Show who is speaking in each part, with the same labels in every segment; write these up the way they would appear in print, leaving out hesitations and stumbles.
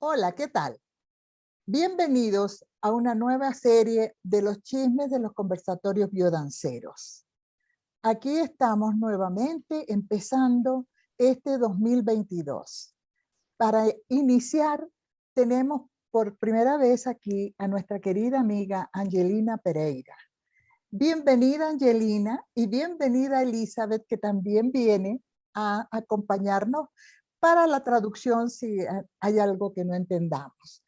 Speaker 1: Hola, ¿qué tal? Bienvenidos a una nueva serie de los chismes de los conversatorios biodanceros. Aquí estamos nuevamente empezando este 2022. Para iniciar, tenemos por primera vez aquí a nuestra querida amiga Angelina Pereira. Bienvenida, Angelina, y bienvenida Elizabeth, que también viene a acompañarnos para la traducción si hay algo que no entendamos.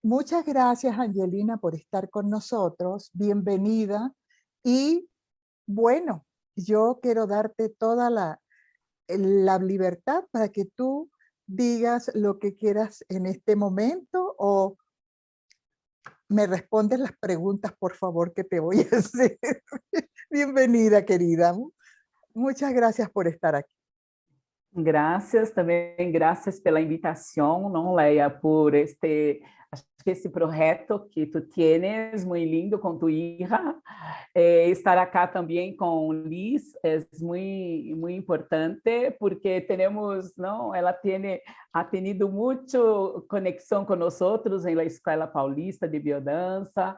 Speaker 1: Muchas gracias, Angelina, por estar con nosotros. Bienvenida. Y bueno, yo quiero darte toda la libertad para que tú digas lo que quieras en este momento o me respondes las preguntas, por favor, que te voy a hacer. Bienvenida, querida. Muchas gracias por estar aquí.
Speaker 2: Graças também, graças pela invitação, não, Leia, por acho que esse projeto que tu tienes, muito lindo, com tu hija. Estar acá também com Liz é muito importante, porque temos, não, ela ha tenido muito conexão com nós outros em la Escola Paulista de Biodança,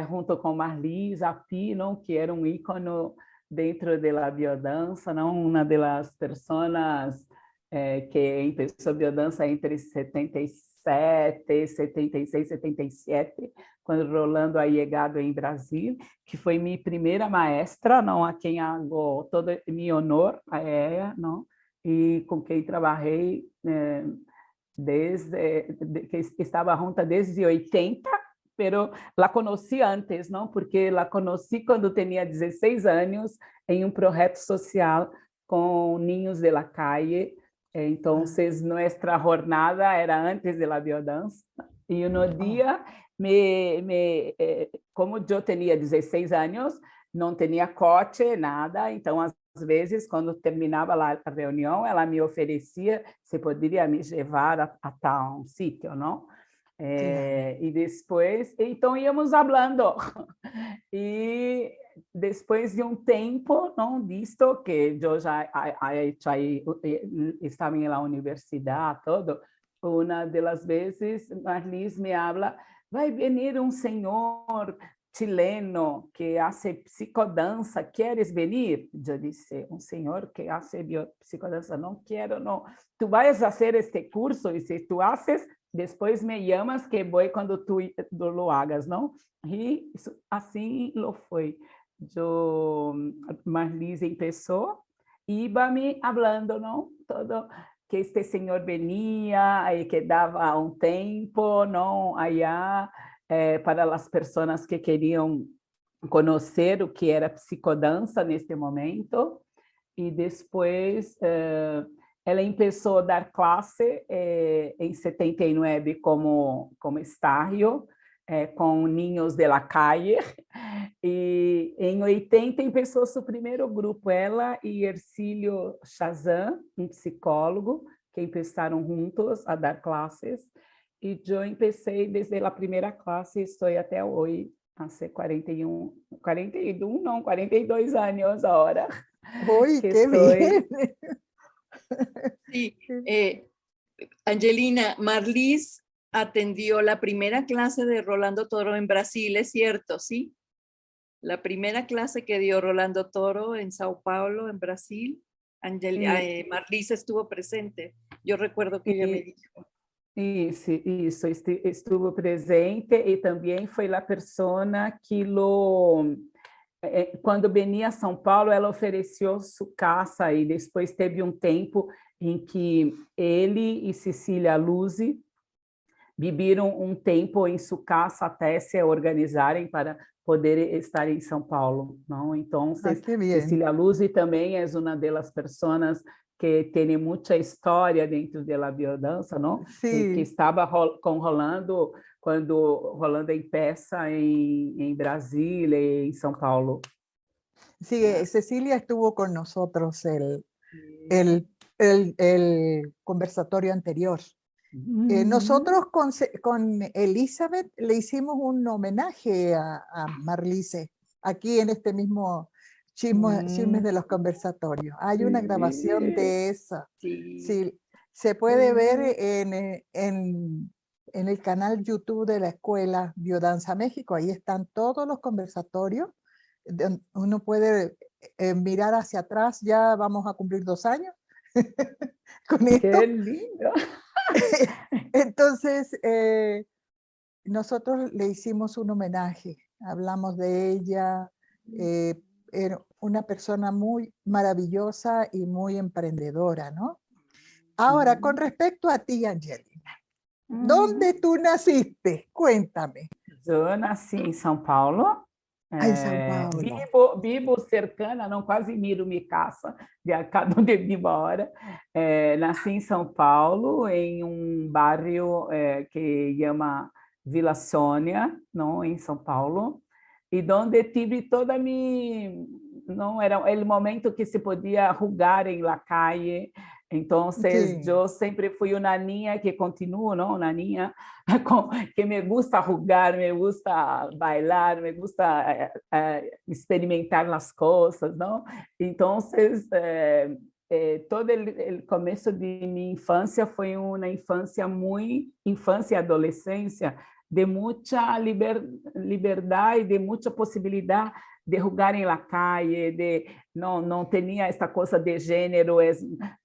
Speaker 2: junto com Marlis, a Pi, não, que era um ícone dentro da biodança, não, uma das pessoas que empezou biodança entre 77, 76, 77, quando Rolando ha chegado em Brasil, que foi minha primeira maestra, não, a quem hago todo meu honor a ela, não, e com quem trabalhei que estava junta desde 80, pero la conheci antes, não? Porque la conheci quando tinha 16 anos em um projeto social com niños de la calle. Então, nossa jornada era antes de la biodança. E no dia, como eu tinha 16 anos, não tinha coche, nada. Então, às vezes, quando terminava a reunião, ela me oferecia se poderia me levar a tal sítio, não? E depois, então íamos falando. E depois de um tempo, não, visto que eu já estava na universidade, todo, uma das vezes, Marlis me habla, vai vir um senhor chileno que hace psicodança, ¿quieres venir? Eu disse, um senhor que hace psicodança, não quero, não. Tu vais fazer este curso e se tu haces, depois me llamas que vou quando tu lo hagas, não? E assim lo foi. Marlis começou, iba me falando, não? Todo que este senhor venia e que dava um tempo, não? Allá para as pessoas que queriam conhecer o que era psicodança neste momento. E depois ela começou a dar classe em 79 como estágio, com niños de la calle, e em 80 começou seu primeiro grupo, ela e Ercílio Chazan, um psicólogo, que começaram juntos a dar classes, e eu comecei desde a primeira classe, estou até hoje, há 42 anos agora.
Speaker 1: ¡Uy, qué bien!
Speaker 3: Sí, Angelina, Marlis atendió la primera clase de Rolando Toro en Brasil, ¿es cierto? ¿Sí? La primera clase que dio Rolando Toro en Sao Paulo, en Brasil, Marlis estuvo presente. Yo recuerdo que ella me dijo.
Speaker 2: Isso, estuvo presente e também foi a pessoa que quando venia a São Paulo, ela ofereceu sua casa e depois teve um tempo em que ele e Cecília Luzi viveram um tempo em sua casa até se organizarem para poder estar em São Paulo, não? Então, Cecília Luzi também é uma das pessoas que tem muita história dentro da biodança, não?
Speaker 1: Sí.
Speaker 2: Que estava com Rolando quando Rolando empieza en Brasil y en São Paulo.
Speaker 1: Sí, Cecilia estuvo con nosotros el conversatorio anterior. Nosotros con Elizabeth le hicimos un homenaje a Marlise, aquí en este mismo Chismes de los Conversatorios. Hay una grabación de esa.
Speaker 3: Sí.
Speaker 1: Sí, Se puede ver en el canal YouTube de la Escuela Biodanza México. Ahí están todos los conversatorios. Uno puede mirar hacia atrás. Ya vamos a cumplir 2 años con esto.
Speaker 2: ¡Qué lindo!
Speaker 1: Entonces, nosotros le hicimos un homenaje. Hablamos de ella. Era una persona muy maravillosa y muy emprendedora, ¿no? Ahora, con respecto a ti, Angelina, ¿dónde tú naciste? Cuéntame.
Speaker 2: Eu nasci em São Paulo.
Speaker 1: Em São Paulo.
Speaker 2: Vivo cercana, não quase miro minha casa, de cada onde vivo agora. Nasci em São Paulo, em um bairro que chama Vila Sônia, não, em São Paulo, e onde tive toda a minha... Não era o momento que se podia jogar em la calle. Então, eu sempre fui uma niña que continuo, não? Uma niña que me gusta jogar, me gusta bailar, me gusta experimentar as coisas, não? Então, todo o começo de minha infância foi uma infância infância e adolescência de muita liberdade, de muita possibilidade de jogar em la calle, não tinha esta coisa de gênero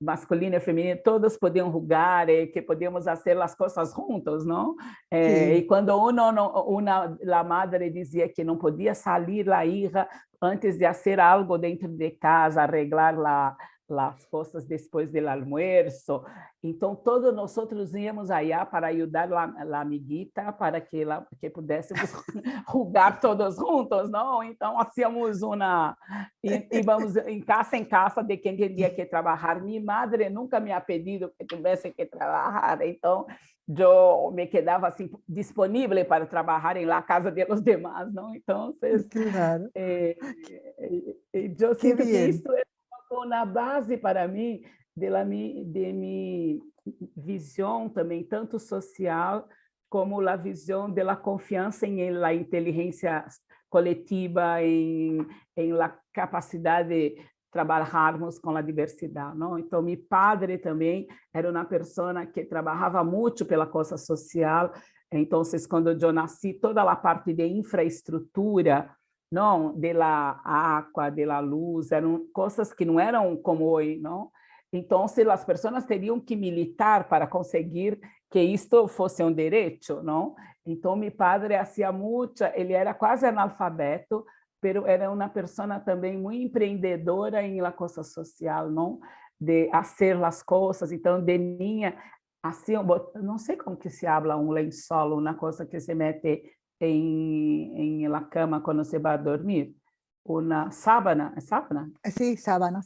Speaker 2: masculino e feminino, todos podiam jogar, que podíamos fazer as coisas juntos, não? E quando a madre dizia que não podia sair a hija antes de fazer algo dentro de casa, arreglar as coisas depois do almoço, então todos nós íamos allá para ajudar a amiguita para que pudéssemos jogar todos juntos, não? Então hacíamos íamos em casa de quem tinha que trabalhar. Minha madre nunca me ha pedido que tivesse que trabalhar, então eu me quedava assim disponível para trabalhar em la casa de los demás, não? Então,
Speaker 1: claro.
Speaker 2: eu sinto que isso é na base para mim de minha visão também, tanto social como a visão da confiança em la inteligência coletiva, em la capacidade de trabalharmos com a diversidade, não? Então, meu padre também era uma pessoa que trabalhava muito pela coisa social. Então, quando eu nasci, toda a parte de infraestrutura, não, da água, da luz, eram coisas que não eram como hoje, não? Então, as pessoas teriam que militar para conseguir que isto fosse um direito, não? Então, meu padre fazia muito, ele era quase analfabeto, mas era uma pessoa também muito empreendedora em la coisa social, não? De fazer as coisas. Então, de niña, assim, não sei como que se habla um lençol, uma coisa que se mete em la cama quando se vai dormir, uma sábana, é sábana?
Speaker 1: Sim, sábana.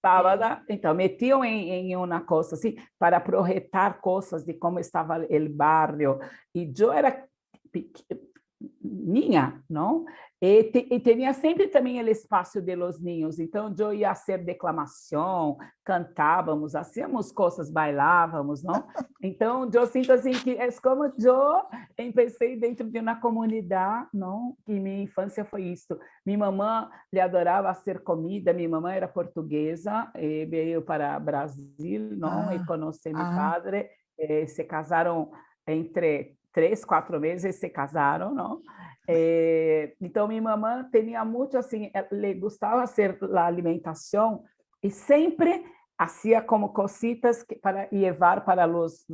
Speaker 2: Sábana, então metiam em uma coisa assim para projetar coisas de como estava o barrio, e eu era niña, não? E tinha sempre também o espaço de los niños, então eu ia fazer declamação, cantávamos, hacíamos coisas, bailávamos, não? Então eu sinto assim que é como eu empecei dentro de uma comunidade, não? Que minha infância foi isso. Minha mamãe lhe adorava fazer comida, minha mamãe era portuguesa, veio para Brasil, não? E conheceu meu padre, se casaram entre 3, 4 meses, se casaram, não? Então, minha mamãe tinha muito assim, le gostava fazer a alimentação e sempre fazia como cositas para levar para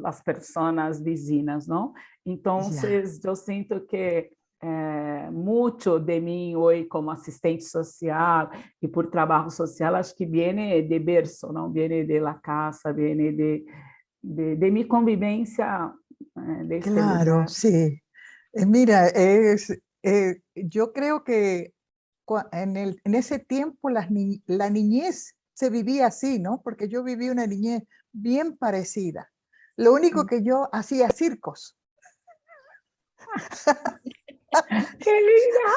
Speaker 2: as pessoas vizinhas, não? Então, eu sinto que muito de mim hoje como assistente social e por trabalho social, acho que vem de berço, não? Vem de la casa, vem de minha convivência.
Speaker 1: Claro, sí. Mira, yo creo que en ese tiempo la niñez se vivía así, ¿no? Porque yo viví una niñez bien parecida. Lo único que yo hacía circos.
Speaker 2: ¡Qué linda!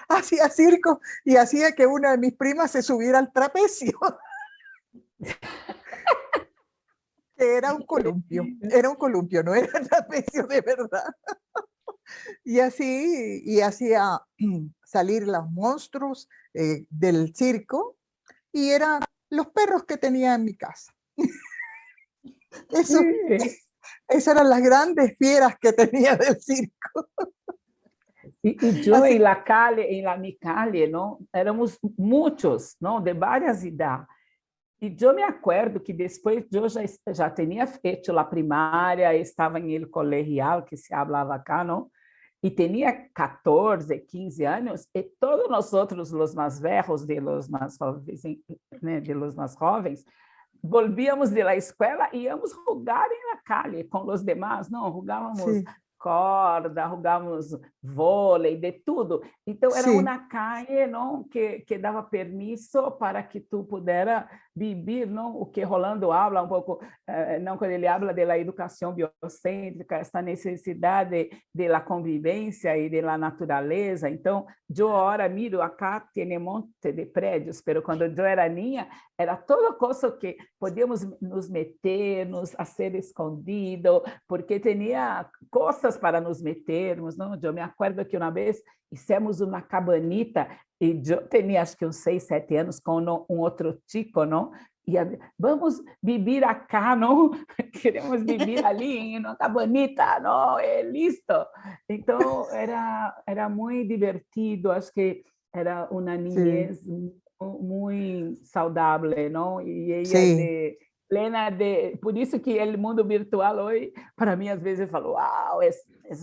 Speaker 1: Hacía circos y hacía que una de mis primas se subiera al trapecio. Era un columpio, no era trapecio de verdad. Y así, y hacía salir los monstruos del circo, y era los perros que tenía en mi casa. Eso,
Speaker 2: Sí.
Speaker 1: esas eran las grandes fieras que tenía del circo.
Speaker 2: E eu
Speaker 1: Así,
Speaker 2: mi calle, não? Éramos muitos, não? De várias idades. E eu me acordo que depois eu já tinha feito a primária, estava em el colegial, que se falava cá, não? E tinha 14, 15 anos, e todos nós outros, os mais velhos, de los mais jovens, né, de los mais jovens, volvíamos de la escola e íamos jogar em la calle com os demais, não, jogávamos
Speaker 1: sí,
Speaker 2: corda, jogávamos vôlei, de tudo. Então, era
Speaker 1: sí,
Speaker 2: uma calle, não, que dava permisso para que tu pudera viver, não, o que Rolando habla um pouco, não, quando ele habla da educação biocêntrica, essa necessidade da convivência e da natureza. Então, eu agora miro, acá tem um monte de prédios, mas quando eu era niña, era toda coisa que podíamos nos meter, a ser escondido, porque tinha coisas para nos metermos, não? Eu me acordo que uma vez fizemos uma cabanita e eu tinha acho que uns 6, 7 anos com um outro chico, não? E vamos viver acá, não? Queremos viver ali em uma cabanita, não? É listo. Então era muito divertido, acho que era uma
Speaker 1: sí,
Speaker 2: niñez muito saudável, não? E ela
Speaker 1: sí,
Speaker 2: de plena de... Por isso que o mundo virtual hoje, para mim, às vezes eu falo, uau, é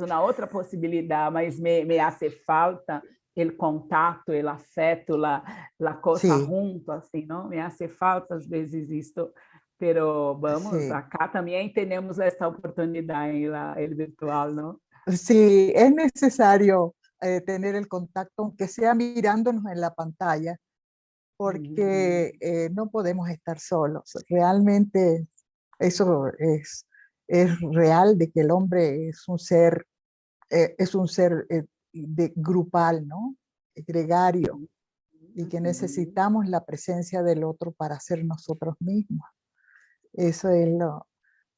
Speaker 2: uma outra possibilidade, mas me hace falta o contato, o afeto, a coisa
Speaker 1: sí,
Speaker 2: junto, assim, não? Me hace falta, às vezes, isto. Pero vamos,
Speaker 1: sí.
Speaker 2: acá também temos essa oportunidade em el virtual, não?
Speaker 1: Sí, es necesario tener el contacto, aunque sea mirándonos en la pantalla, porque
Speaker 2: Uhum.
Speaker 1: no podemos estar solos. Realmente eso es real de que el hombre es un ser grupal, ¿no? Gregario, y que
Speaker 2: Uhum.
Speaker 1: necesitamos la presencia del otro para ser nosotros mismos. Eso es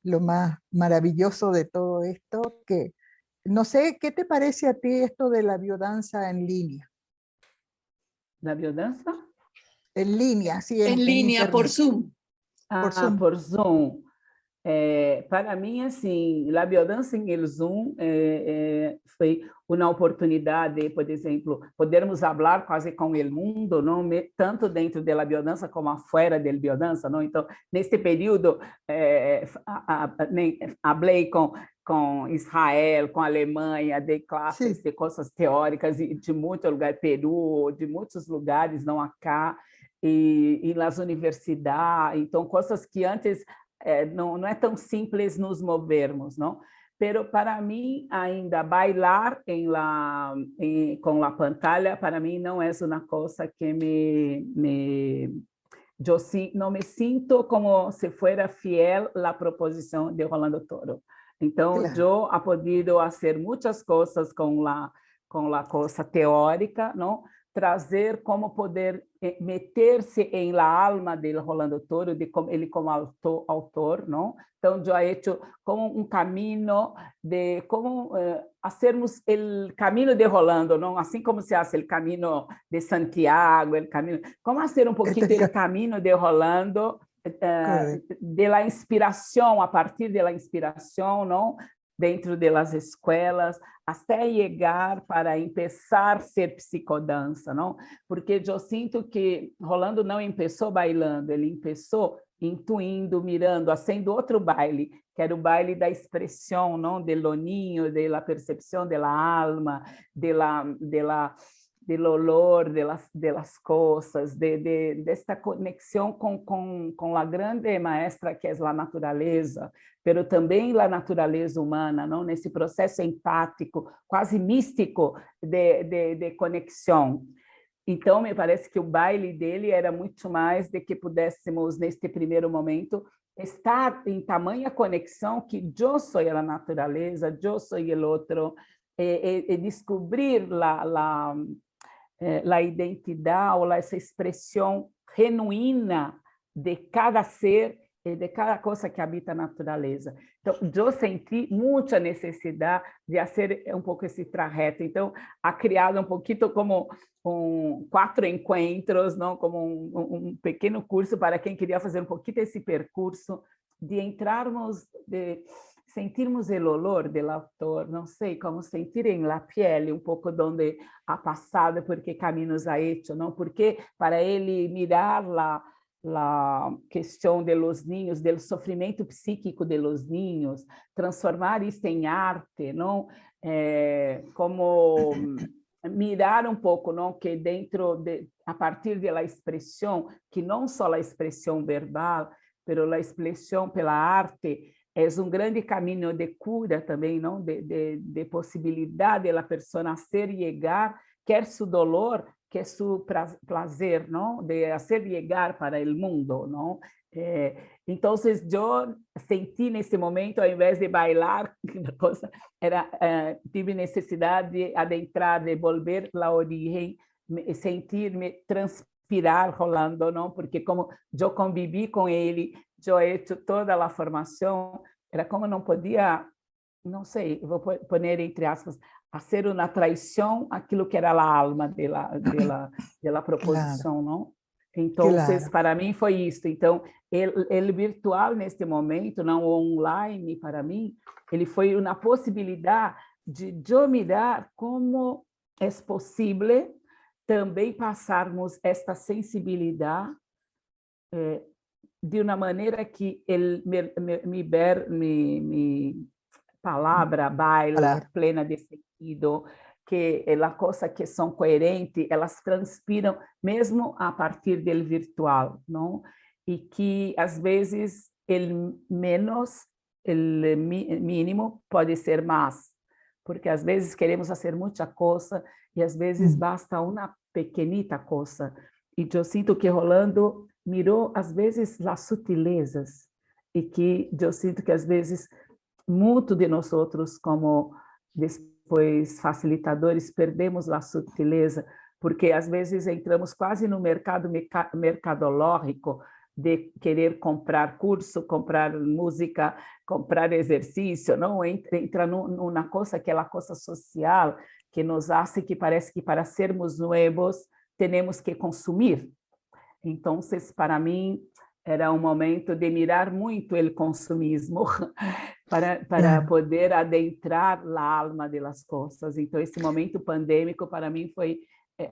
Speaker 1: lo más maravilloso de todo esto, que no sé, ¿qué te parece a ti esto de la biodanza en línea?
Speaker 2: Da biodança?
Speaker 1: En línea, sí,
Speaker 3: En
Speaker 1: en
Speaker 3: línea, por
Speaker 1: internet,
Speaker 3: Zoom.
Speaker 1: por
Speaker 2: Ah,
Speaker 1: Zoom.
Speaker 2: por Zoom. Para mim, assim, a biodança em el Zoom foi uma oportunidade, por exemplo, podermos falar quase com o mundo, não? Tanto dentro da biodança como fora da biodança, não? Então, neste período, falei com Israel, com a Alemanha, de classes
Speaker 1: Sí,
Speaker 2: de coisas teóricas e de muitos lugares, Peru, de muitos lugares, não acá, e nas universidades, então coisas que antes não é tão simples nos movermos, não? Pero para mim ainda bailar com a pantalla para mim não é uma coisa que eu não me sinto como se fuera fiel à proposição de Rolando Toro. Então
Speaker 1: claro.
Speaker 2: eu he podido fazer muitas coisas com a coisa teórica, não? Trazer como poder meter-se em la alma de Rolando Toro, de como ele como autor, não? Então, eu he hecho como caminho de como fazermos o caminho de Rolando, não? Assim como se faz o caminho de Santiago, o caminho, como fazer pouquinho do caminho de Rolando,
Speaker 1: Correcto.
Speaker 2: de la inspiração, a partir de la inspiração, não? Dentro das escolas, até chegar para começar a ser psicodança, não? Porque eu sinto que Rolando não começou bailando, ele começou intuindo, mirando, fazendo outro baile, que era o baile da expressão, não? Do ninho, da percepção da alma, do olor de las coisas, desta conexão com a grande maestra que é a natureza, pero também a natureza humana, não? Nesse processo empático, quase místico de conexão. Então, me parece que o baile dele era muito mais de que pudéssemos, neste primeiro momento, estar em tamanha conexão que eu sou a natureza, eu sou o outro, e descobrir a identidade ou essa expressão genuína de cada ser de cada coisa que habita a natureza. Então, eu senti muita necessidade de fazer um pouco esse trajeto. Então, ha criado um pouquinho como 4 encontros, não? Como um pequeno curso para quem queria fazer um pouquinho esse percurso, de entrarmos, de sentirmos o olor do autor, não sei, como sentir em la pele um pouco onde ha passado, por que caminhos ha hecho, não? Porque para ele mirar la questão de los niños, do sofrimento psíquico de los niños, transformar isso em arte, não? Como mirar um pouco, não? Que dentro de, a partir da expressão, que não só a expressão verbal, pero a expressão pela arte, é um grande caminho de cura também, não? De possibilidade da pessoa ser chegar, quer seu dolor, que é seu prazer, não? De fazer chegar para o mundo, não? Então, eu senti nesse momento, ao invés de bailar, tive necessidade de adentrar, de volver à origem, sentir-me transpirar rolando, não? Porque como eu convivi com ele, eu he hecho toda a formação, era como não podia, não sei, vou pôr entre aspas, fazer uma traição aquilo que era a alma da proposição,
Speaker 1: Claro,
Speaker 2: não? Então,
Speaker 1: claro.
Speaker 2: para mim foi isso. Então, ele virtual neste momento, não online para mim, ele foi uma possibilidade de eu mirar como é possível também passarmos esta sensibilidade de uma maneira que mi palavra baila
Speaker 1: Palabra.
Speaker 2: plena de sentido, que as coisas que são coerentes, elas transpiram mesmo a partir do virtual, não? E que às vezes o menos, o mínimo pode ser mais, porque às vezes queremos fazer muita coisa e às vezes basta uma pequenita coisa. E eu sinto que Rolando mirou às vezes as sutilezas e que eu sinto que às vezes muito de nós outros como depois facilitadores perdemos a sutileza, porque às vezes entramos quase no mercado mercadológico de querer comprar curso, comprar música, comprar exercício, não entra numa coisa que é a coisa social que nos hace que parece que para sermos novos temos que consumir. Então, para mim era um momento de mirar muito o consumismo para poder adentrar a alma das coisas. Então, esse momento pandêmico, para mim, foi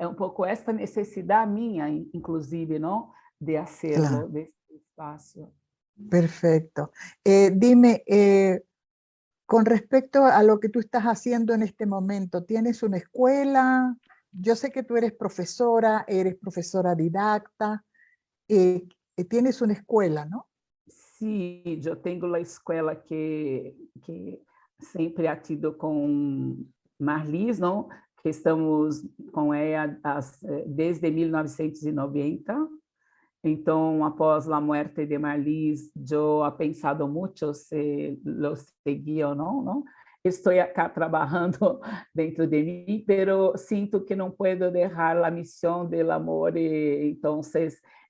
Speaker 2: um pouco esta necessidade minha, inclusive, não? De hacerlo,
Speaker 1: Claro.
Speaker 2: desse espaço.
Speaker 1: Perfecto. Dime, con respecto a lo que tú estás haciendo en este momento, ¿tienes una escuela? Yo sé que tú eres profesora didacta, tienes una escuela, ¿no?
Speaker 2: Sim, eu tenho a escola que sempre ha tido com Marlis, não? Que estamos com ela desde 1990. Então, após a morte de Marlis, eu he pensado muito se lo seguia ou não, não? Estou acá trabalhando dentro de mim, pero sinto que não posso deixar a missão do amor, então,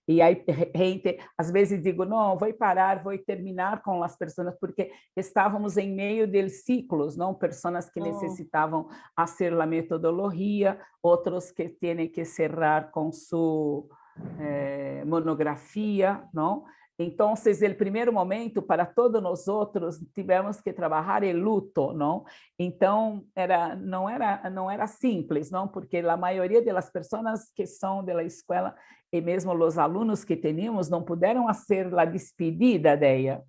Speaker 2: e aí, gente, às vezes digo, não, vou parar, vou terminar com as pessoas, porque estávamos em meio de ciclos, não? Pessoas que necessitavam fazer a metodologia, outros que têm que cerrar com sua monografia, não? Então, o primeiro momento, para todos nós outros, tivemos que trabalhar em luto, não? Então, não era simples, não? Porque a maioria das pessoas que são da escola, e mesmo os alunos que tínhamos, não puderam fazer a despedida dela.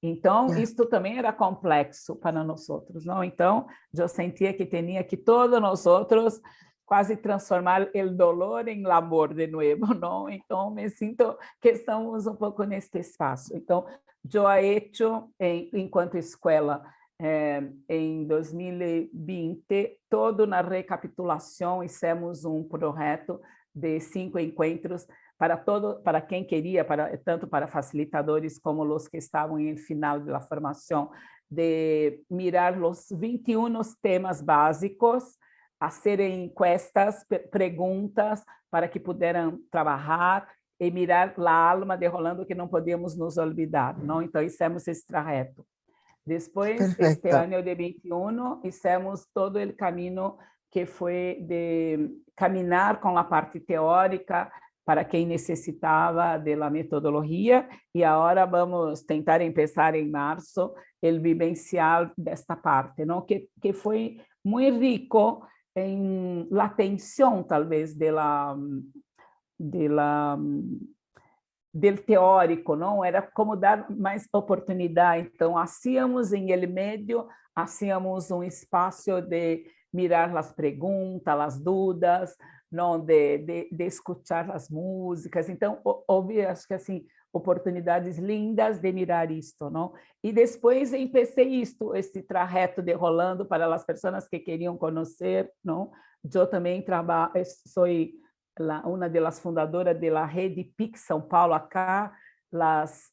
Speaker 2: Então, isto também era complexo para nós outros, não? Então, eu sentia que tinha que todos nós outros quase transformar o dolor em amor de novo, não? Então, me sinto que estamos um pouco neste espaço. Então, eu he hecho, enquanto escola, em 2020, toda na recapitulação, fizemos um projeto de 5 encontros para quem queria, tanto para facilitadores como os que estavam em final da formação, de mirar os 21 temas básicos, fazer encuestas, perguntas para que pudessem trabalhar e mirar a alma de Rolando, que não podíamos nos olvidar, não? Então, hicimos esse trajeto. Depois, este
Speaker 1: Perfecto.
Speaker 2: ano de 21, hicimos todo o caminho que foi de caminhar com a parte teórica para quem necessitava da metodologia, e agora vamos tentar começar em março o vivencial desta parte, não? Que foi muito rico em la atenção, talvez, del teórico, não? Era como dar mais oportunidade. Então, hacíamos em el meio, hacíamos um espaço de mirar as perguntas, as dúvidas, não? De escutar as músicas. Então, houve, acho que assim, oportunidades lindas de mirar isto, não? E depois empecei isto, esse trajeto de Rolando para as pessoas que queriam conhecer, não? Eu também trabalho, sou uma das fundadoras da rede PIC São Paulo, acá, as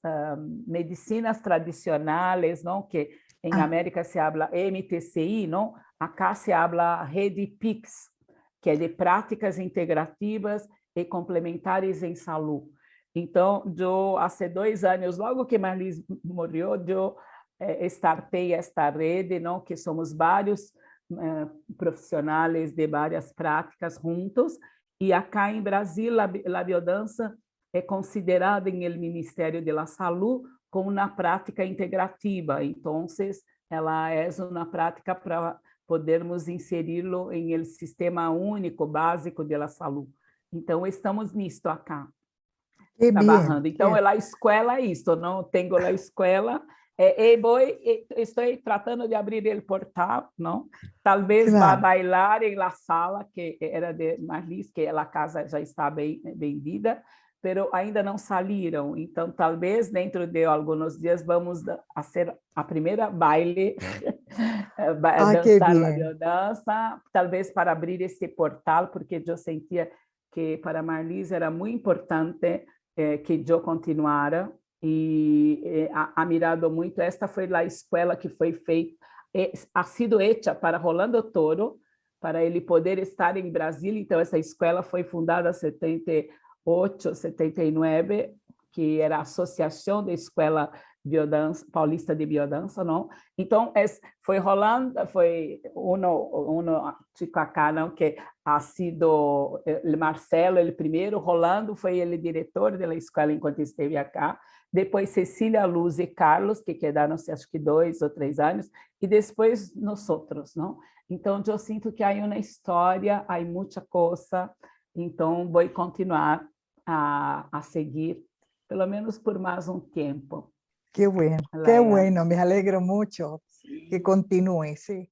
Speaker 2: medicinas tradicionais, não? Que em América se habla MTCI, não? Acá se habla rede PICS, que é de práticas integrativas e complementares em saúde. Então, eu, há 2 anos, logo que Marlis morreu, eu startei esta rede, não? Que somos vários profissionais de várias práticas juntos. E acá em Brasil, a biodança é considerada em el Ministério da Saúde como uma prática integrativa. Então, ela é uma prática para podermos inseri-lo em el sistema único básico da saúde. Então, estamos nisto acá, trabalhando. Então, a escola é isto, não? Tenho a escola. Estou tratando de abrir o portal, não? Talvez vá bailar em la sala, que era de Marlis, que a casa já está bem vendida, mas ainda não saíram. Então, talvez dentro de alguns dias vamos fazer a primeira baile, dançar a biodança, talvez para abrir esse portal, porque eu sentia que para Marlis era muito importante que eu continuara. E ha mirado muito. Esta foi a escola que foi feita, ha sido hecha para Rolando Toro, para ele poder estar em Brasília. Então, essa escola foi fundada em 78, 79, que era a Associação da Escola Paulista de Biodança, não? Então, foi Rolando, foi chico acá, não? Que ha sido Marcelo, ele primeiro, Rolando foi ele diretor da escola enquanto esteve acá. Depois Cecília, Luz e Carlos, que quedaram-se acho que 2 ou 3 anos, e depois nós outros, não? Então, eu sinto que há uma história, há muita coisa, então vou continuar a seguir, pelo menos por mais um tempo.
Speaker 1: Qué bueno, me alegro mucho que continúe, sí.